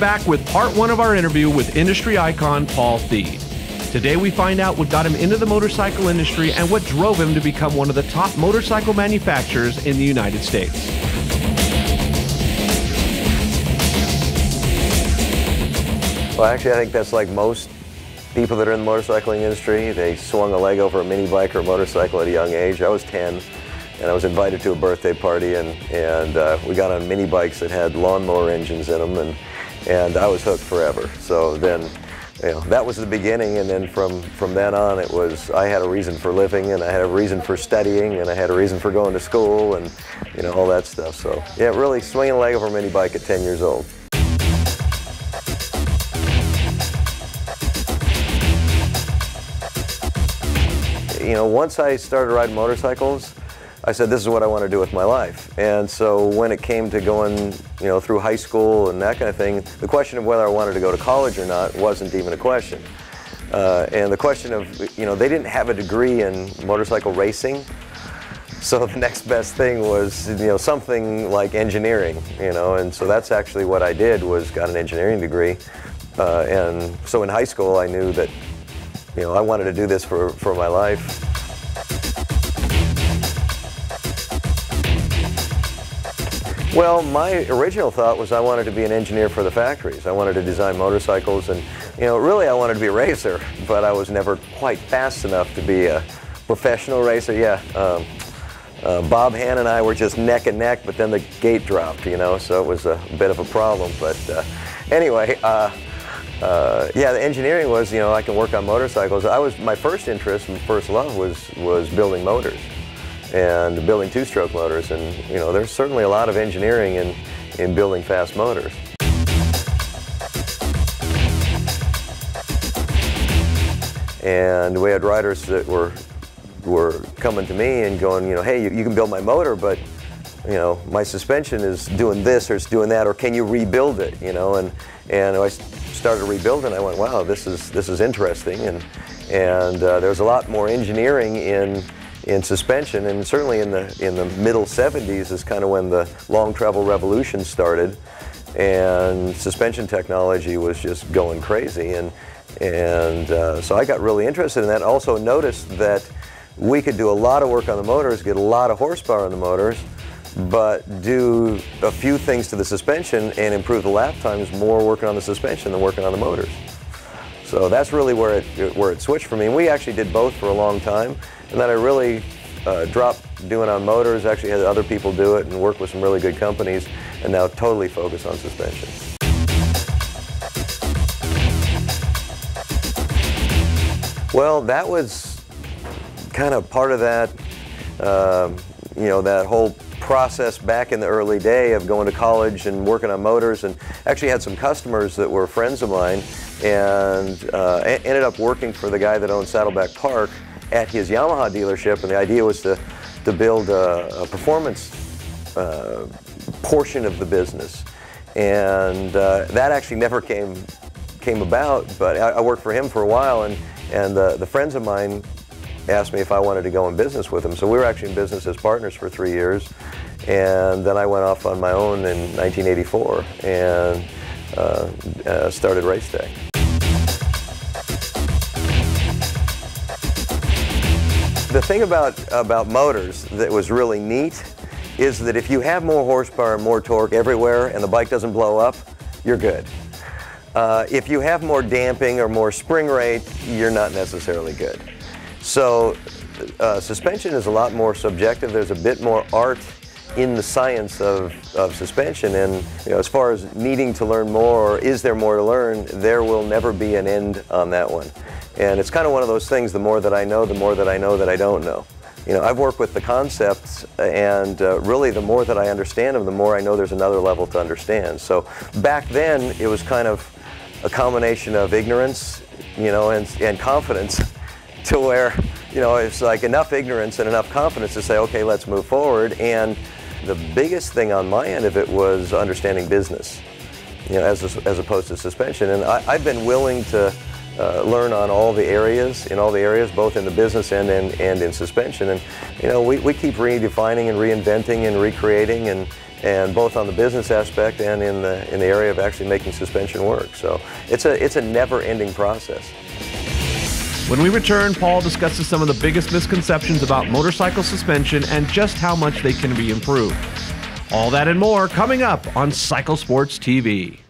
back with part one of our interview with industry icon Paul Thede. Today we find out what got him into the motorcycle industry and what drove him to become one of the top motorcycle manufacturers in the United States. Well, actually, I think that's like most people that are in the motorcycling industry. They swung a leg over a mini bike or a motorcycle at a young age. I was 10, and I was invited to a birthday party, and we got on mini bikes that had lawnmower engines in them, and I was hooked forever. So then, you know, that was the beginning, and then from then on, it was, I had a reason for living, and I had a reason for studying, and I had a reason for going to school, and, you know, all that stuff. So, yeah, really swinging a leg over a mini bike at 10 years old. You know, once I started riding motorcycles, I said, this is what I want to do with my life. And so when it came to going, you know, through high school and that kind of thing, the question of whether I wanted to go to college or not wasn't even a question. And the question of, you know, they didn't have a degree in motorcycle racing. So the next best thing was, you know, something like engineering, you know, and so that's actually what I did, was got an engineering degree. And so in high school, I knew that, you know, I wanted to do this for my life. Well, my original thought was I wanted to be an engineer for the factories. I wanted to design motorcycles, and, you know, really I wanted to be a racer, but I was never quite fast enough to be a professional racer. Yeah, Bob Han and I were just neck and neck, but then the gate dropped, you know, so it was a bit of a problem. But anyway, yeah, the engineering was, you know, I can work on motorcycles. My first interest and first love was building motors and building two-stroke motors, and, you know, there's certainly a lot of engineering in building fast motors. And we had riders that were coming to me and going, you know, hey, you can build my motor, but, you know, my suspension is doing this or it's doing that, or can you rebuild it, you know? And I started rebuilding. I went, wow, this is interesting, and there's a lot more engineering in suspension, and certainly in the middle 70s is kind of when the long travel revolution started, and suspension technology was just going crazy, and so I got really interested in that. Also noticed that we could do a lot of work on the motors, get a lot of horsepower on the motors, but do a few things to the suspension and improve the lap times more working on the suspension than working on the motors. So that's really where it switched for me. And we actually did both for a long time, and then I really dropped doing on motors, actually had other people do it and worked with some really good companies, and now totally focus on suspension. Well, that was kind of part of that, you know, that whole process back in the early day of going to college and working on motors, and actually had some customers that were friends of mine, and ended up working for the guy that owned Saddleback Park at his Yamaha dealership, and the idea was to build a performance portion of the business, and that actually never came about, but I worked for him for a while, and the friends of mine asked me if I wanted to go in business with him. So we were actually in business as partners for 3 years, and then I went off on my own in 1984 and started Race Tech. The thing about motors that was really neat is that if you have more horsepower and more torque everywhere and the bike doesn't blow up, you're good. If you have more damping or more spring rate, you're not necessarily good. So suspension is a lot more subjective. There's a bit more art in the science of suspension, and, you know, as far as needing to learn more, or is there more to learn, there will never be an end on that one. And it's kind of one of those things, the more that I know, the more that I know that I don't know. You know, I've worked with the concepts, and really the more that I understand them, the more I know there's another level to understand. So back then, it was kind of a combination of ignorance, you know, and confidence, to where, you know, it's like enough ignorance and enough confidence to say, okay, let's move forward. And the biggest thing on my end of it was understanding business, you know, as opposed to suspension. And I've been willing to learn on all the areas, both in the business end and in suspension. And, you know, we keep redefining and reinventing and recreating, and and both on the business aspect and in the area of actually making suspension work. So it's a never-ending process. When we return, Paul discusses some of the biggest misconceptions about motorcycle suspension and just how much they can be improved. All that and more coming up on Cycle Sports TV.